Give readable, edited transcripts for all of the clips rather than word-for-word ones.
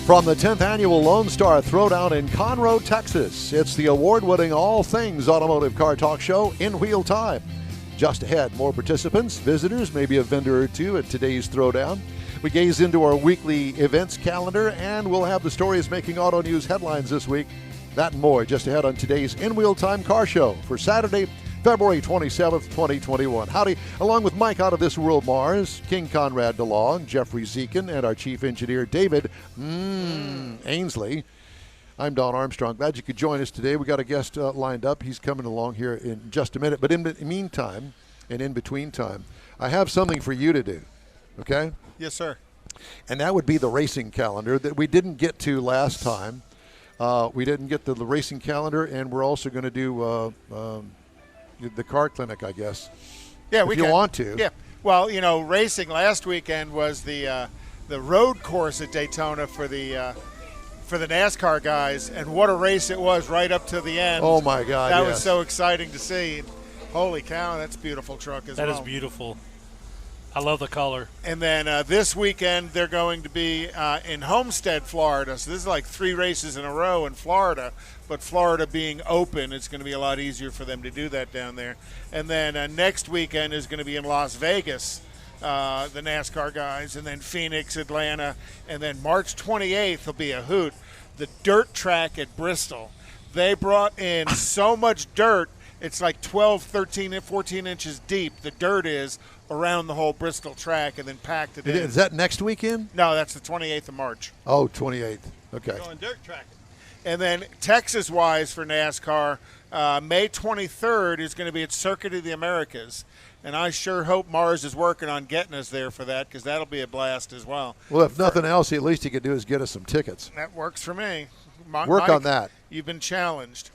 From the 10th Annual Lone Star Throwdown in Conroe, Texas, it's the award-winning all things automotive car talk show in Wheel Time. Just ahead, more participants, visitors, maybe a vendor or two at today's Throwdown. We gaze into our weekly events calendar, and we'll have the stories making auto news headlines this week. That and more just ahead on today's In Wheel Time Car Show for Saturday, February 27th, 2021. Howdy, along with Mike out of this world Mars, King Conrad DeLong, Jeffrey Zekin, and our chief engineer, David Ainsley. I'm Don Armstrong. Glad you could join us today. We got a guest lined up. He's coming along here in just a minute. But in the meantime, and in between time, I have something for you to do, okay? Yes, sir. And that would be the racing calendar that we didn't get to last time. We didn't get to the racing calendar, and we're also going to do the car clinic, I guess. Yeah, if you want to. Yeah. Well, you know, racing last weekend was the road course at Daytona for the NASCAR guys, and what a race it was right up to the end. Oh my God! That was so exciting to see. Holy cow, that's a beautiful truck as well. That is beautiful. I love the color. And then this weekend they're going to be in Homestead, Florida. So this is like 3 races in a row in Florida. But Florida being open, it's going to be a lot easier for them to do that down there. And then next weekend is going to be in Las Vegas, the NASCAR guys. And then Phoenix, Atlanta. And then March 28th will be a hoot. The dirt track at Bristol. They brought in so much dirt. It's like 12, 13, 14 inches deep. The dirt is around the whole Bristol track and then packed it in. Is that next weekend? No, that's the 28th of March. Oh, 28th. Okay. Going dirt track. And then Texas-wise for NASCAR, May 23rd is going to be at Circuit of the Americas. And I sure hope Mars is working on getting us there for that, because that'll be a blast as well. Well, if nothing else, at least he could do is get us some tickets. That works for me. Work on that. You've been challenged.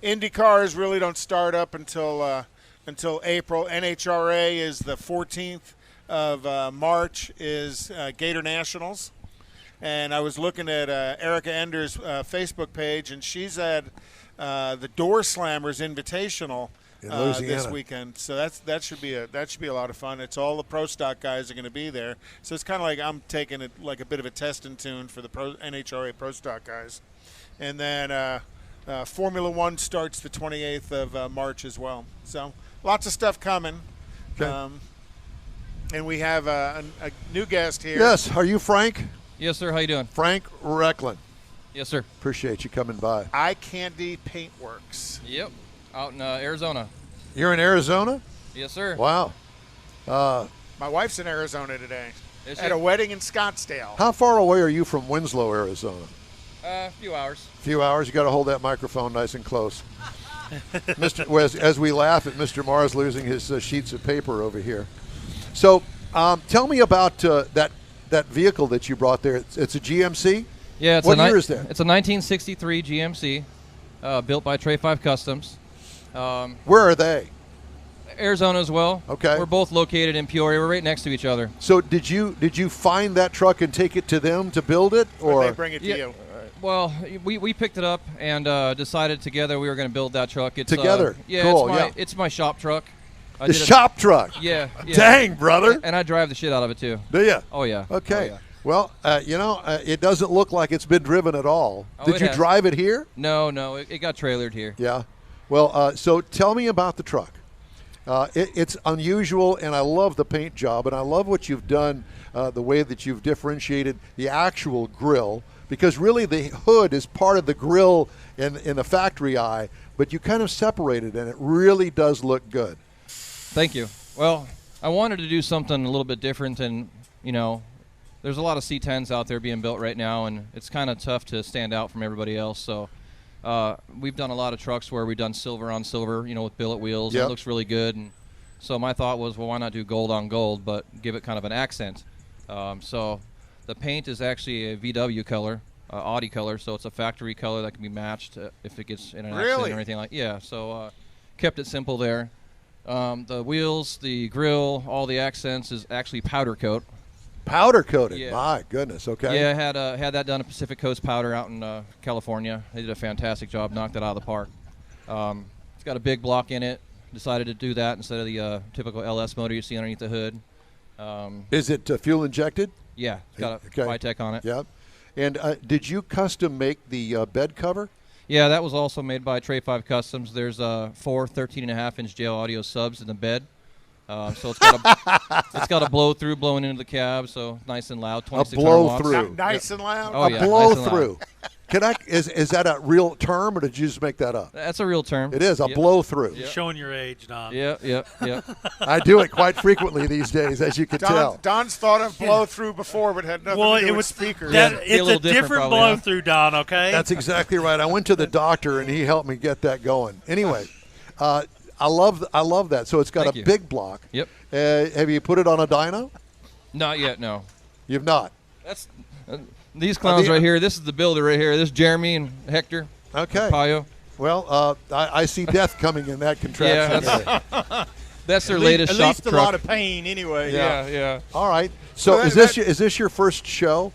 Indy cars really don't start up until April. NHRA is the 14th of March is Gator Nationals. And I was looking at Erica Ender's Facebook page, and she's at the Door Slammers Invitational this weekend. So that should be a lot of fun. It's all the Pro Stock guys are going to be there. So it's kind of like I'm taking it like a bit of a testing tune for the NHRA Pro Stock guys. And then Formula One starts the 28th of March as well. So lots of stuff coming. Okay. And we have a new guest here. Yes. Are you Frank? Yes, sir. How you doing? Frank Rechlin. Yes, sir. Appreciate you coming by. Ikandy Paintworks. Yep. Out in Arizona. You're in Arizona? Yes, sir. Wow. My wife's in Arizona today Is she? at a wedding in Scottsdale. How far away are you from Winslow, Arizona? A few hours. A few hours. You got to hold that microphone nice and close. As we laugh at Mr. Mars losing his sheets of paper over here. So tell me about that vehicle that you brought there. It's a GMC? Yeah. What year is that? It's a 1963 GMC built by Trey 5 Customs. Where are they? Arizona as well. Okay. We're both located in Peoria. We're right next to each other. So did you find that truck and take it to them to build it, Or they bring it to you? Well, we picked it up and decided together we were going to build that truck. It's together. Yeah, cool. It's my shop truck. The shop truck. Yeah. Dang, brother. And I drive the shit out of it too. Do you? Oh yeah. Okay. Oh, yeah. Well, it doesn't look like it's been driven at all. Oh, Did it you has. drive it here? No, it got trailered here. Yeah. Well, so tell me about the truck. It's unusual, and I love the paint job, and I love what you've done, the way that you've differentiated the actual grill, because really the hood is part of the grill in the factory eye, but you kind of separate it, and it really does look good. Thank you. Well, I wanted to do something a little bit different, and, there's a lot of C10s out there being built right now, and it's kind of tough to stand out from everybody else, so we've done a lot of trucks where we've done silver on silver, with billet wheels. Yep. It looks really good, and so my thought was, well, why not do gold on gold, but give it kind of an accent. So the paint is actually a VW color, Audi color, so it's a factory color that can be matched if it gets in an accident or anything like. Yeah, so kept it simple there. The wheels, the grill, all the accents is actually powder coat. Powder coated. Yeah. My goodness. Okay. Yeah, I had that done at Pacific Coast Powder out in California. They did a fantastic job, knocked it out of the park. It's got a big block in it. Decided to do that instead of the typical LS motor you see underneath the hood. Is it fuel injected? Yeah, it's got a Okay. Vitec on it. Yep. And did you custom make the bed cover? Yeah, that was also made by Tray 5 Customs. There's 4 13.5-inch JL audio subs in the bed. So it's got a blow through blowing into the cab, so nice and loud. 2600 blow watts. through. Nice and loud. Oh, A yeah, blow nice and through. Is that a real term, or did you just make that up? That's a real term. It is a blow through. You're showing your age, Don. Yeah. I do it quite frequently these days, as you can tell. Don's thought of blow through before, but had nothing to do with speakers. It's a different probably, blow through, Don. Okay. That's exactly right. I went to the doctor, and he helped me get that going. Anyway, I love that. So it's got Thank a you. big block. Yep. Have you put it on a dyno? Not yet, no. You've not. That's these clowns right here. This is the builder right here. This is Jeremy and Hector. Okay. Payo. Well, I see death coming in that contraption. Yeah, that's their latest shop At least truck. a lot of pain, anyway. Yeah. All right. So Well, is this your first show?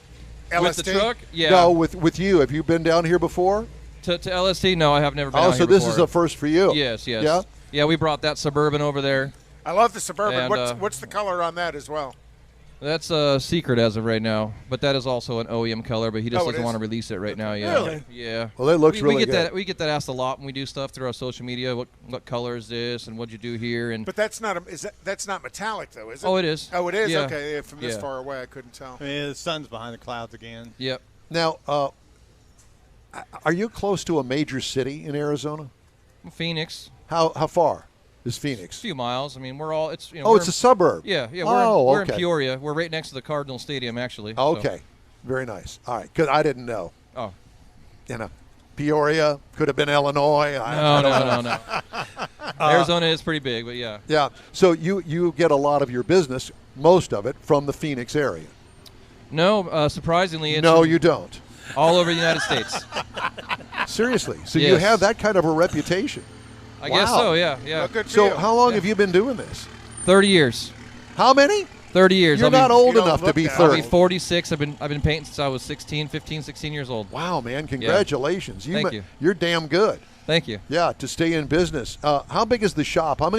With the truck? Yeah. No, with you. Have you been down here before? To LST? No, I have never been Oh, out so here this before. is a first for you. Yes. Yeah. Yeah, we brought that Suburban over there. I love the Suburban. And, What's the color on that as well? That's a secret as of right now, but that is also an OEM color, but he just Oh, it doesn't is? want to release it right now. Yeah. Really? Yeah. Well, it looks we really get good. that we get that asked a lot when we do stuff through our social media. What color is this, and what'd you do here? And But that's not that's not metallic though, is it? oh, it is. Oh, it is. Yeah. Okay, from this Yeah. far away, I couldn't tell. I mean, the sun's behind the clouds again. Yep. Now, are you close to a major city in Arizona? Phoenix, How far is a Phoenix? few miles. I mean, we're all. It's Oh, it's a suburb. Yeah. Oh, We're in okay. Peoria. We're right next to the Cardinal Stadium, actually. so- Okay. Very nice. All right. Because I didn't know. Oh. Peoria could have been Illinois. I don't know. No. Arizona is pretty big, but yeah. Yeah. So you get a lot of your business, most of it, from the Phoenix area. No, surprisingly, it's No, you don't. all over the United States. Seriously. So you Yes. have that kind of a reputation. I guess Wow. so. Yeah. Well, good for So you. how long have you been doing this? 30 years. How many? 30 years. You're I'll be- not old you don't enough to look be that I'll 30. be 46. I've been painting since I was 15, 16 years old. Wow, man! Congratulations. Thank you. You're damn good. Thank you. Yeah, to stay in business. How big is the shop? How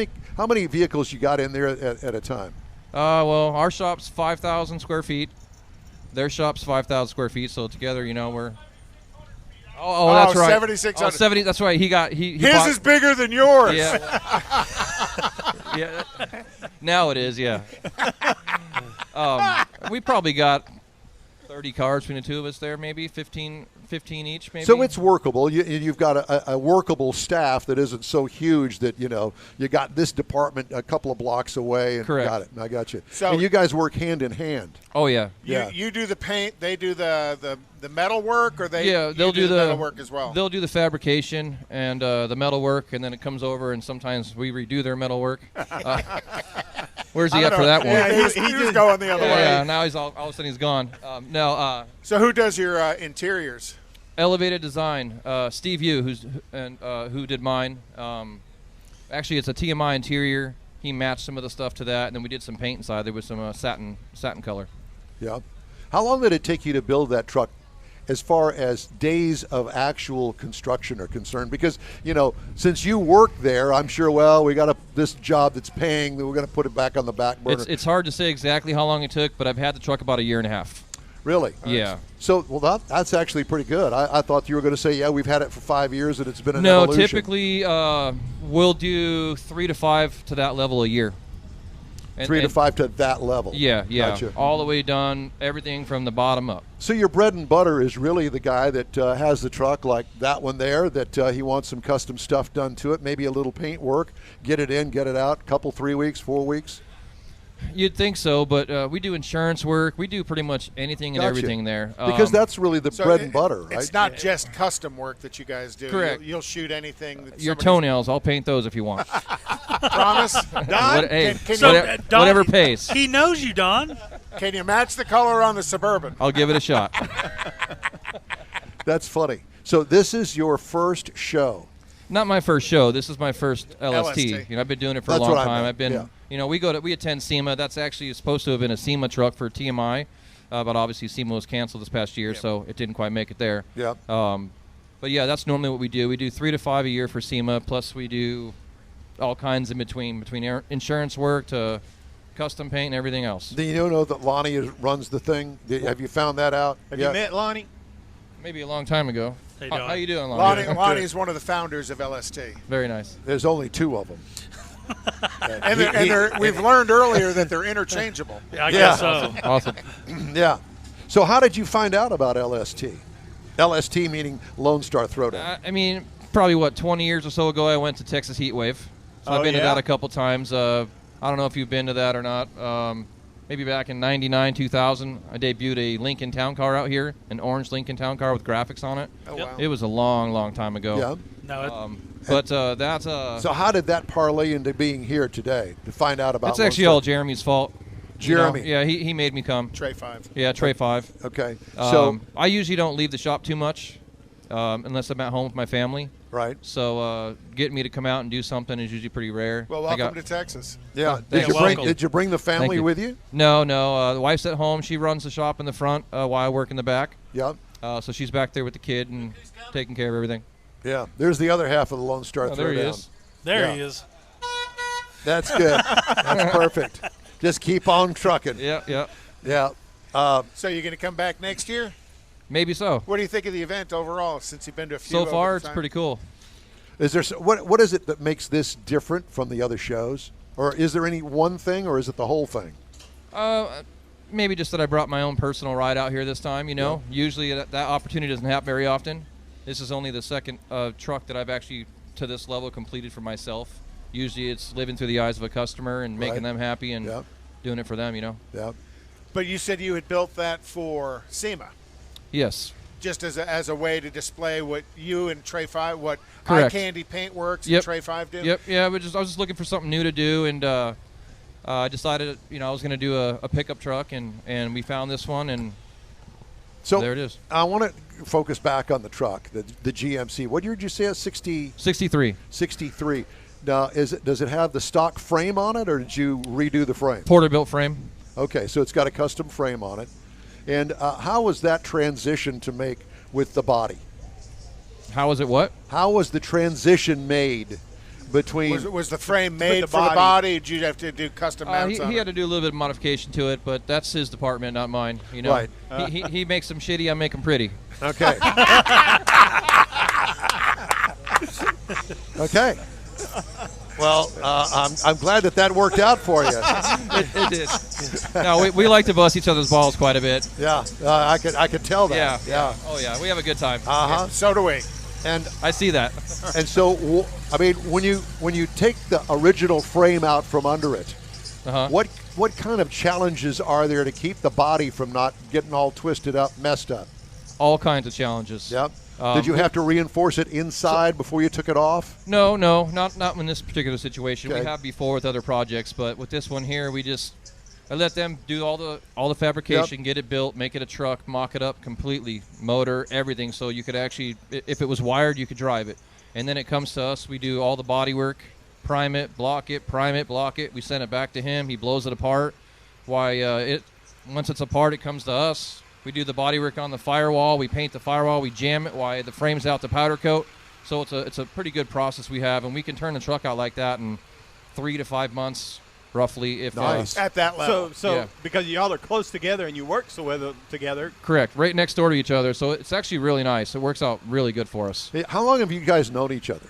many vehicles you got in there at a time? Well, our shop's 5,000 square feet. Their shop's 5,000 square feet. So together, we're. Oh, that's right. 7,600. 70. That's right. He His bought, is bigger than yours. Yeah. Yeah. Now it is. Yeah. We probably got 30 cars between the two of us there, maybe 15 each, maybe. So it's workable. You've got a workable staff that isn't so huge that you got this department a couple of blocks away. And Correct. Got it. I got you. So- and you guys work hand in hand. Oh yeah. You do the paint. They do the metal work, or Yeah, they'll do the metal work as well. They'll do the fabrication and the metal work, and then it comes over, and sometimes we redo their metal work. Where's he at for that one? Yeah, he was going the other way. Yeah, now he's all of a sudden he's gone. So who does your interiors? Elevated Design, Steve Yu, who did mine. Actually, it's a TMI interior. He matched some of the stuff to that, and then we did some paint inside. There was some satin color. Yeah. How long did it take you to build that truck, as far as days of actual construction are concerned? Because since you work there, I'm sure. Well, we got this job that's paying. We're going to put it back on the back burner. It's hard to say exactly how long it took, but I've had the truck about a year and a half. Really? Yeah. So, that's actually pretty good. I thought you were going to say, yeah, we've had it for 5 years and it's been an No, evolution. typically we'll do 3 to 5 to that level a year. 3 to 5 to that level. Yeah. Gotcha. All the way done, everything from the bottom up. So your bread and butter is really the guy that has the truck like that one there, that he wants some custom stuff done to it, maybe a little paint work, get it in, get it out, couple, 3 weeks, 4 weeks. You'd think so, but we do insurance work. We do pretty much anything and Gotcha. everything there. Because that's really the So bread and butter, right? It's not just custom work that you guys do. Correct. You'll shoot anything. That your somebody's- toenails. I'll paint those if you want. Promise. Hey, can Don, whatever pays. He knows you, Don. Can you match the color on the Suburban? I'll give it a shot. That's funny. So this is your first show. Not my first show. This is my first LST. LST. I've been doing it for That's a long what I time. meant, I've been, yeah. we attend SEMA. That's actually supposed to have been a SEMA truck for TMI, but obviously SEMA was canceled this past year, so it didn't quite make it there. Yeah. But yeah, that's normally what we do. We do 3 to 5 a year for SEMA, plus we do all kinds in between insurance work to custom paint and everything else. Do you know that Lonnie runs the thing? Have you found that out? Have you met Lonnie? Maybe a long time ago. Hey, How you doing, Lonnie? Lonnie is one of the founders of LST. Very nice. There's only 2 of them. And we've learned earlier that they're interchangeable. Yeah, I guess so. Awesome. Yeah. So how did you find out about LST? LST meaning Lone Star Throwdown. I mean, probably 20 years or so ago, I went to Texas Heat Wave. So I've been to that a couple times. I don't know if you've been to that or not. Maybe back in '99, 2000, I debuted a Lincoln Town Car out here, an orange Lincoln Town Car with graphics on it. Oh, wow. It was a long, long time ago. Yeah. No, But that's So how did that parlay into being here today to find out about? It's actually all Jeremy's fault. Jeremy. Yeah, he made me come. Tray 5. Yeah, Tray 5. Okay. So I usually don't leave the shop too much unless I'm at home with my family. right. So getting me to come out and do something is usually pretty rare. Well, welcome to Texas. Yeah. Thanks. Did you bring the family Thank you. with you? No. The wife's at home. She runs the shop in the front while I work in the back. Yeah. So she's back there with the kid and taking care of everything. Yeah. There's the other half of the Lone Star Throwdown. There he is. there Yeah. he is. That's good. That's perfect. Just keep on trucking. Yeah. Yeah. So you're going to come back next year? Maybe so. What do you think of the event overall since you've been to a few? So over far, the it's time? pretty cool. Is there what is it that makes this different from the other shows, or is there any one thing, or is it the whole thing? Maybe just that I brought my own personal ride out here this time. Usually that opportunity doesn't happen very often. This is only the second truck that I've actually to this level completed for myself. Usually it's living through the eyes of a customer and making them happy and doing it for them. Yeah. But you said you had built that for SEMA, Yes. just as a way to display what you and Tray 5, what Correct. Ikandy Paintworks Yep. and Tray 5 do. Yep. Yeah. I was just looking for something new to do, and I decided I was going to do a pickup truck, and we found this one, and So there it is. I want to focus back on the truck, the GMC. What year did you say? It's 63 63. Now, does it have the stock frame on it, or did you redo the frame? Porter-built frame. Okay, so it's got a custom frame on it. And how was that transition to make with the body? How was it? What? How was the transition made between? Was the frame made the for the body. body? Or did you have to do custom mounts on He it? had to do a little bit of modification to it, but that's his department, not mine. Right. He makes them shitty. I make them pretty. Okay. Okay. Well, I'm glad that worked out for you. It did. No, we like to bust each other's balls quite a bit. Yeah, I could tell that. Yeah. Oh yeah, we have a good time. So do we. And I see that. so I mean, when you take the original frame out from under it, what kind of challenges are there to keep the body from not getting all twisted up, messed up? All kinds of challenges. Yep. Did you have to reinforce it inside before you took it off? No, not in this particular situation. Okay. We have before with other projects, but with this one here, I let them do all the fabrication, get it built, make it a truck, mock it up completely, motor, everything, so you could actually, if it was wired, you could drive it. And then it comes to us, we do all the body work, prime it, block it, we send it back to him, he blows it apart. Once it's apart, it comes to us. We do the body work on the firewall, we paint the firewall, we jam it while the frame's out to powder coat. So it's a pretty good process we have, and we can turn the truck out like that in 3 to 5 months, roughly. If Nice. At that level. So Yeah. because y'all are close together and you work so well together. Correct, right next door to each other. So it's actually really nice. It works out really good for us. Hey, how long have you guys known each other?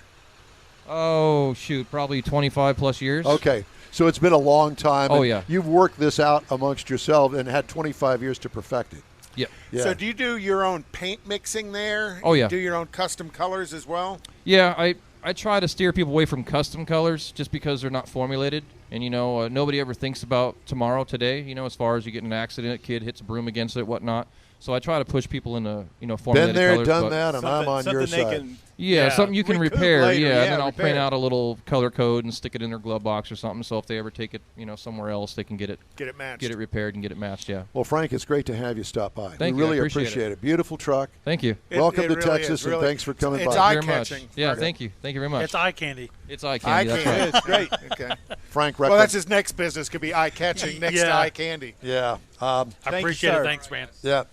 Oh shoot, probably 25 plus years. Okay, so it's been a long time. Oh, and yeah. You've worked this out amongst yourselves and had 25 years to perfect it. Yep. Yeah. So do you do your own paint mixing there? Oh, yeah. Do your own custom colors as well? Yeah, I try to steer people away from custom colors just because they're not formulated. And, nobody ever thinks about tomorrow, today, as far as you get in an accident, a kid hits a broom against it, whatnot. So I try to push people into, formulated Been there, colors. done but- that, and I'm on your something they side. can Yeah, something you can recoup repair. later, Yeah, and then I'll repair print it. out a little color code and stick it in their glove box or something. So if they ever take it, somewhere else, they can get it Matched. repaired and get it matched. Yeah. Well, Frank, it's great to have you stop by. Thank we you, I really appreciate it. Beautiful truck. Thank you. Welcome to really Texas, is, really. and thanks for coming It's by. Very much. eye-catching. Yeah, Okay. thank you. Thank you very much. It's eye candy. It's eye candy. That's right. It's great. Okay. Frank Rechlin. Well, that's his next business. Could be eye-catching next to Yeah. eye candy. Yeah. I Thank you, appreciate sir. it. Thanks, man. Yeah.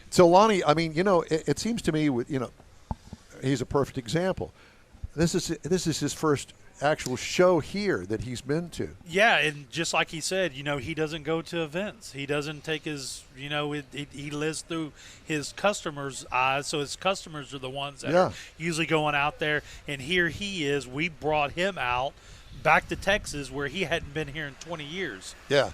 So, Lonnie, I mean, it seems to me, he's a perfect example. This is his first actual show here that he's been to. Yeah, and just like he said, he doesn't go to events. He doesn't take his, he lives through his customers' eyes, so his customers are the ones that are usually going out there. And here he is. We brought him out back to Texas where he hadn't been here in 20 years. Yeah.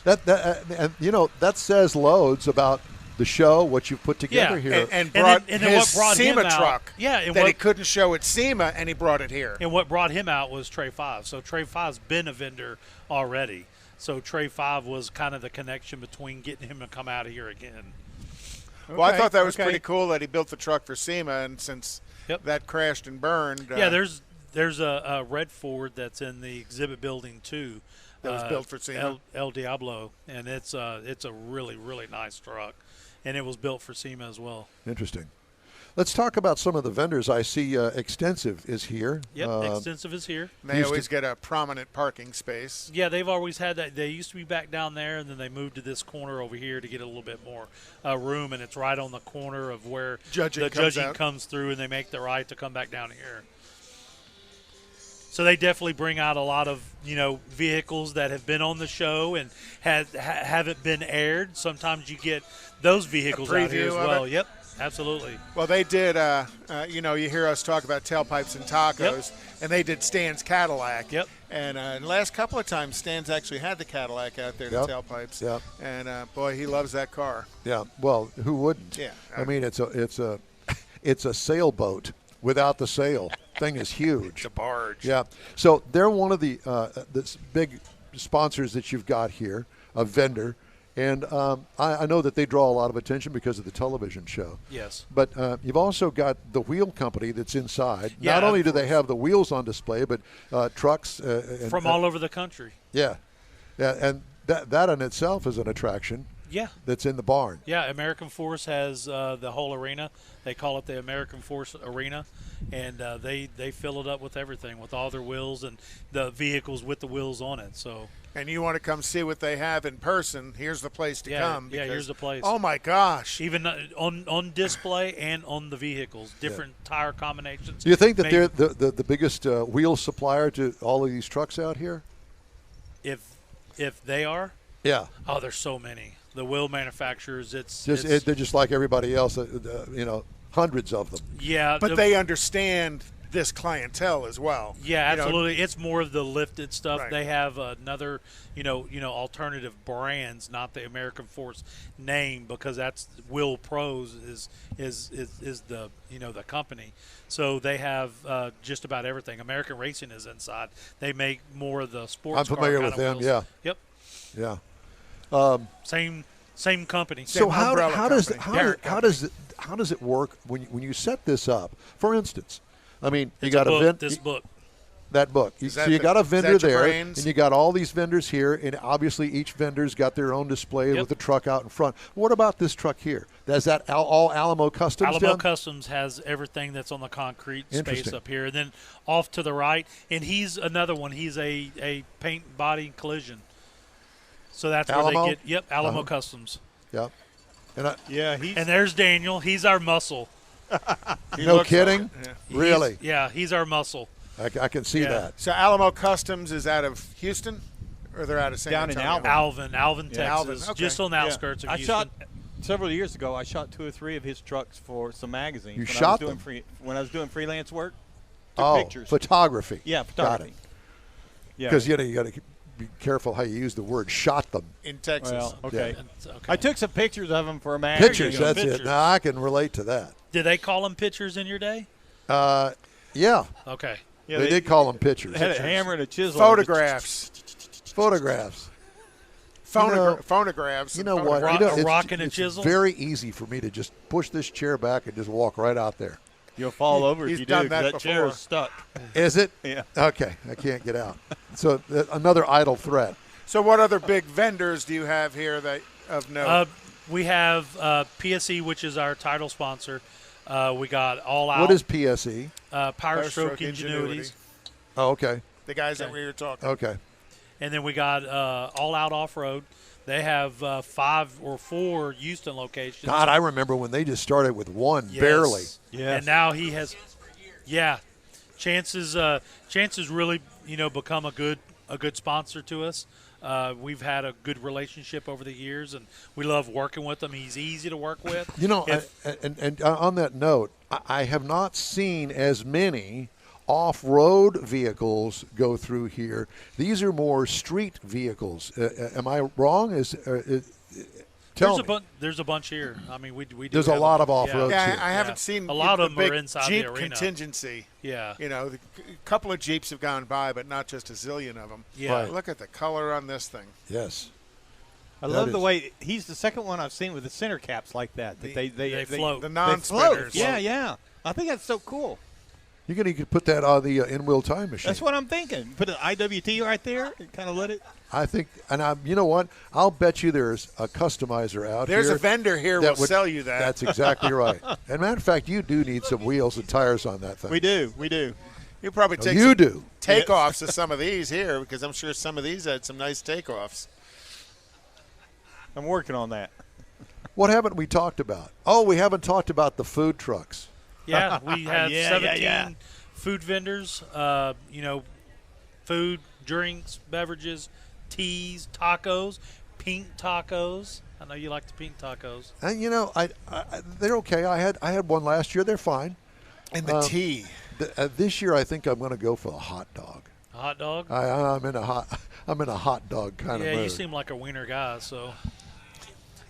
That says loads about the show, what you put together here. And brought then his what brought SEMA him out, truck and that he couldn't show at SEMA, and he brought it here. And what brought him out was Trey 5. So Trey 5's been a vendor already. So Trey 5 was kind of the connection between getting him to come out of here again. Well, I thought that was pretty cool that he built the truck for SEMA, and since that crashed and burned. There's a red Ford that's in the exhibit building too. That was built for SEMA. El Diablo, and it's a really, really nice truck. And it was built for SEMA as well. Interesting. Let's talk about some of the vendors. I see Extensive is here. Yep, Extensive is here. They always get a prominent parking space. Yeah, they've always had that. They used to be back down there, and then they moved to this corner over here to get a little bit more room, and it's right on the corner of where judging comes through, and they make the right to come back down here. So they definitely bring out a lot of, vehicles that have been on the show and haven't been aired. Sometimes you get those vehicles out here as well. Yep, absolutely. Well, they did, you hear us talk about tailpipes and tacos, and they did Stan's Cadillac. Yep. And the last couple of times, Stan's actually had the Cadillac out there, the tailpipes. Yep. And, boy, he loves that car. Yeah, well, who wouldn't? Yeah. I mean, it's a sailboat without the sail. Thing is huge. It's a barge. Yeah. So they're one of the big sponsors that you've got here, a vendor. And I know that they draw a lot of attention because of the television show. Yes. But you've also got the wheel company that's inside. Yeah, Not only do they have the wheels on display, but trucks. From all over the country. Yeah. Yeah, and that in itself is an attraction. Yeah. That's in the barn. Yeah, American Force has the whole arena. They call it the American Force Arena, and they fill it up with everything, with all their wheels and the vehicles with the wheels on it. So. And you want to come see what they have in person, here's the place to come. Yeah, here's the place. Oh, my gosh. Even on display and on the vehicles, different tire combinations. Do you think that they're the biggest wheel supplier to all of these trucks out here? If they are? Yeah. Oh, there's so many. The wheel manufacturers, they're just like everybody else, hundreds of them. Yeah. But they understand this clientele as well. Yeah, absolutely. It's more of the lifted stuff. Right. They have another, alternative brands, not the American Force name, because that's Wheel Pros is the the company. So they have just about everything. American Racing is inside. They make more of the sports. I'm familiar with them. Wheels. Yeah. Yep. Yeah. Same company. So how does it work when you set this up? For instance, I mean, you got this book. That book. So you got a vendor there, and you got all these vendors here, and obviously each vendor's got their own display with the truck out in front. What about this truck here? Is that all Alamo Customs? Alamo Customs has everything that's on the concrete space up here, and then off to the right, and he's another one. He's a paint body collision. So that's Alamo? where they get. Alamo Customs. Yep. And there's Daniel. He's our muscle. No kidding? Really? He's our muscle. I can see that. So Alamo Customs is out of Houston, or they're out of San Antonio? Alvin, Texas, Alvin, okay. just on the outskirts of Houston. Several years ago, I shot 2 or 3 of his trucks for some magazines. You shot them? When I was doing freelance work, took pictures. Photography. Yeah, photography. Got it. Because you got to be careful how you use the word "shot them" in Texas. Well, okay. Yeah. I took some pictures of them for a magazine. Pictures, that's it. Now I can relate to that. Did they call them pictures in your day? Yeah. Okay. Yeah, they did call them pictures. They had a hammer and a chisel. Photographs. Phonographs. You know what? A rock and a chisel. It's very easy for me to just push this chair back and just walk right out there. You'll fall over if He's you done do. that chair before. is stuck. Is it? Yeah. Okay, I can't get out. So another idle threat. So what other big vendors do you have here that of note? We have PSE, which is our title sponsor. We got All Out. What is PSE? Power Stroke Ingenuities. Oh, okay. The guys that we were talking. Okay. And then we got All Out Off-Road. They have 5 or 4 Houston locations. God, I remember when they just started with one, Yes. barely. Yes. And now he has, Chance's really become a good sponsor to us. We've had a good relationship over the years, and we love working with him. He's easy to work with. And on that note, I have not seen as many off-road vehicles go through here. These are more street vehicles. Am I wrong? There's a bunch here. I mean, we do. There's a lot of off-road. Yeah, I haven't seen a lot of them big are inside Jeep the arena. contingency. Yeah, a couple of Jeeps have gone by, but not just a zillion of them. Yeah, right. Look at the color on this thing. Yes. I love the way he's the second one I've seen with the center caps like that. They float. The non-spinners. Yeah. I think that's so cool. You could put that on the in-wheel time machine. That's what I'm thinking. Put an IWT right there and kind of let it. I think, and you know what? I'll bet you there's a customizer out There's here. a vendor here that will sell you that. That's exactly right. And matter of fact, you do need some wheels and tires on that thing. We do. You probably take takeoffs of some of these here, because I'm sure some of these had some nice takeoffs. I'm working on that. What haven't we talked about? Oh, we haven't talked about the food trucks. Yeah, we have 17 food vendors, food, drinks, beverages, teas, tacos, pink tacos. I know you like the pink tacos. And they're okay. I had one last year. They're fine. And the tea. This year, I think I'm going to go for a hot dog. A hot dog? I'm in a hot dog kind of mood. Yeah, you seem like a wiener guy. So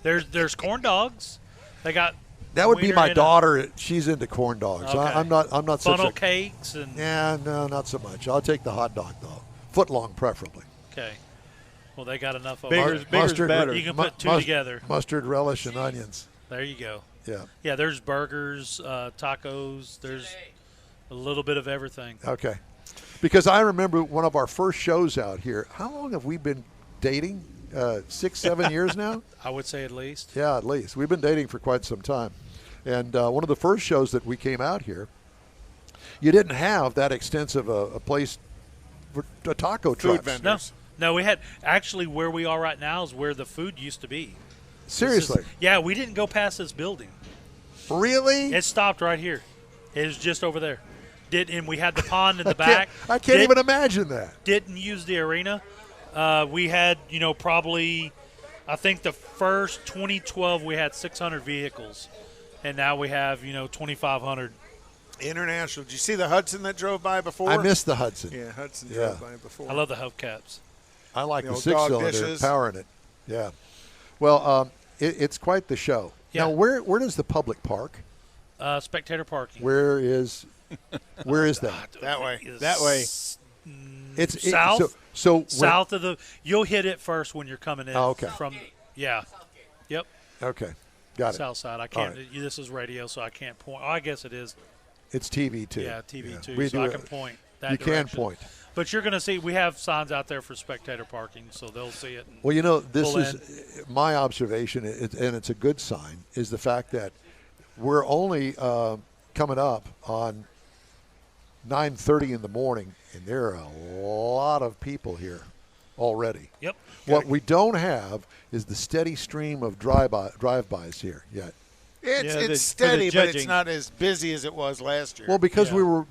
there's corn dogs. They got. That would be my daughter. She's into corn dogs. Okay. I'm not funnel cakes and. Yeah, no, not so much. I'll take the hot dog though, foot long preferably. Okay. Well, they got enough of bigger's better. You can put two together. Mustard, relish, and onions. There you go. Yeah. Yeah, there's burgers, tacos. There's a little bit of everything. Okay. Because I remember one of our first shows out here. How long have we been dating? 6, 7 years now? I would say at least. Yeah, at least. We've been dating for quite some time. And one of the first shows that we came out here, you didn't have that extensive a place for taco trucks. Food vendors. No, we had actually where we are right now is where the food used to be. Seriously? Yeah, we didn't go past this building. Really? It stopped right here. It was just over there. And we had the pond in the back. I can't even imagine that. Didn't use the arena. We had, probably, I think the first 2012 we had 600 vehicles. And now we have, 2,500. International. Did you see the Hudson that drove by before? I missed the Hudson. Yeah, Hudson drove by before. I love the hubcaps. I like the old dog 6-cylinder dishes. power in it. Yeah. Well, it's quite the show. Yeah. Now, where does the public park? Spectator Parking. Where is that? That way. That way. It's south. So south of the. You'll hit it first when you're coming in. Oh, okay. Yeah. Yep. Okay. Got it. South side. I can't. This is radio, so I can't point. Oh, I guess it is. It's TV too. Yeah, TV too. We so do I can point that You direction. can point. But you're going to see. We have signs out there for Spectator Parking, so they'll see it. Well, this is my observation, and it's a good sign, is the fact that we're only coming up on 9:30 in the morning, and there are a lot of people here already. Yep. What we don't have is the steady stream of drive-bys here yet. It's steady, but it's not as busy as it was last year. Well, because we were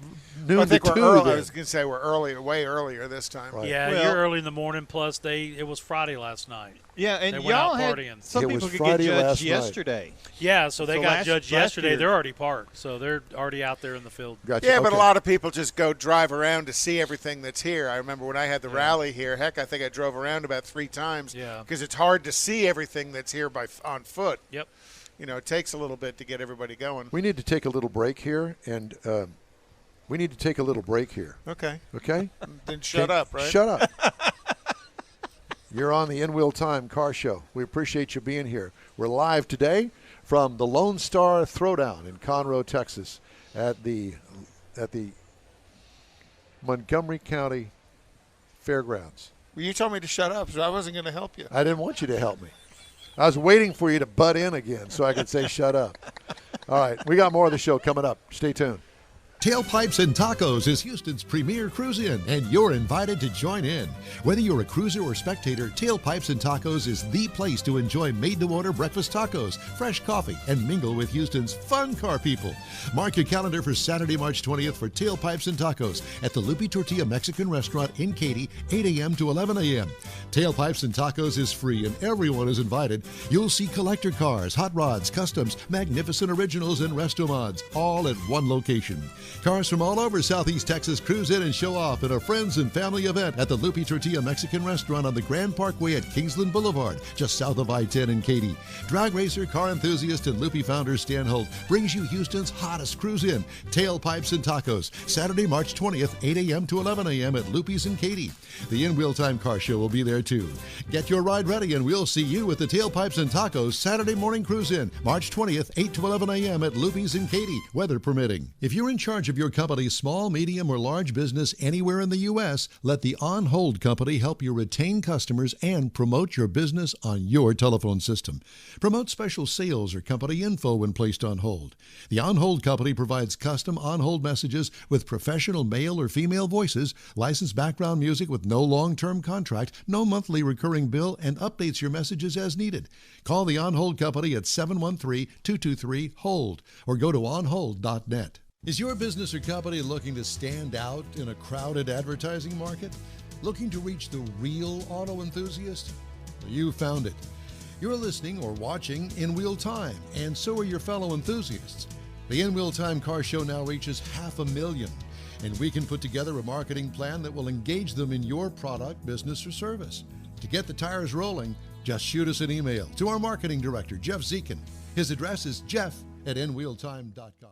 noon I think to we're 2 early. then. I was going to say we're way earlier this time. Right. Yeah, Well- you're early in the morning. Plus, it was Friday last night. Yeah, They and went y'all out had partying. some It people was could Friday get last judged night. yesterday. Yeah, so they So got judged last yesterday. year- They're already parked, so they're already out there in the field. Gotcha. Yeah, but Okay. a lot of people just go drive around to see everything that's here. I remember when I had the rally here, heck, I think I drove around about 3 times because it's hard to see everything that's here on foot. Yep. It takes a little bit to get everybody going. We need to take a little break here, and Okay. Okay? Then shut up, right? Shut up. You're on the In-Wheel Time Car Show. We appreciate you being here. We're live today from the Lone Star Throwdown in Conroe, Texas, at the Montgomery County Fairgrounds. Well, you told me to shut up, so I wasn't going to help you. I didn't want you to help me. I was waiting for you to butt in again so I could say shut up. All right, we got more of the show coming up. Stay tuned. Tailpipes and Tacos is Houston's premier cruise-in, and you're invited to join in. Whether you're a cruiser or spectator, Tailpipes and Tacos is the place to enjoy made-to-order breakfast tacos, fresh coffee, and mingle with Houston's fun car people. Mark your calendar for Saturday, March 20th for Tailpipes and Tacos at the Lupi Tortilla Mexican Restaurant in Katy, 8 a.m. to 11 a.m. Tailpipes and Tacos is free, and everyone is invited. You'll see collector cars, hot rods, customs, magnificent originals, and resto mods, all at one location. Cars from all over Southeast Texas cruise in and show off at a friends and family event at the Lupi Tortilla Mexican Restaurant on the Grand Parkway at Kingsland Boulevard, just south of I-10 in Katy. Drag racer, car enthusiast, and Lupi founder Stan Holt brings you Houston's hottest cruise-in, Tailpipes and Tacos, Saturday, March 20th, 8 a.m. to 11 a.m. at Lupi's in Katy. The In Wheel Time Car Show will be there too. Get your ride ready and we'll see you at the Tailpipes and Tacos Saturday morning cruise-in, March 20th, 8 to 11 a.m. at Lupi's in Katy, weather permitting. If you're in charge of your company's small, medium, or large business anywhere in the U.S., let the On Hold Company help you retain customers and promote your business on your telephone system. Promote special sales or company info when placed on hold. The On Hold Company provides custom on-hold messages with professional male or female voices, licensed background music with no long-term contract, no monthly recurring bill, and updates your messages as needed. Call the On Hold Company at 713-223-HOLD or go to onhold.net. Is your business or company looking to stand out in a crowded advertising market? Looking to reach the real auto enthusiast? You found it. You're listening or watching In Wheel Time, and so are your fellow enthusiasts. The In Wheel Time Car Show now reaches 500,000, and we can put together a marketing plan that will engage them in your product, business, or service. To get the tires rolling, just shoot us an email to our marketing director, Jeff Zekin. His address is jeff@inwheeltime.com.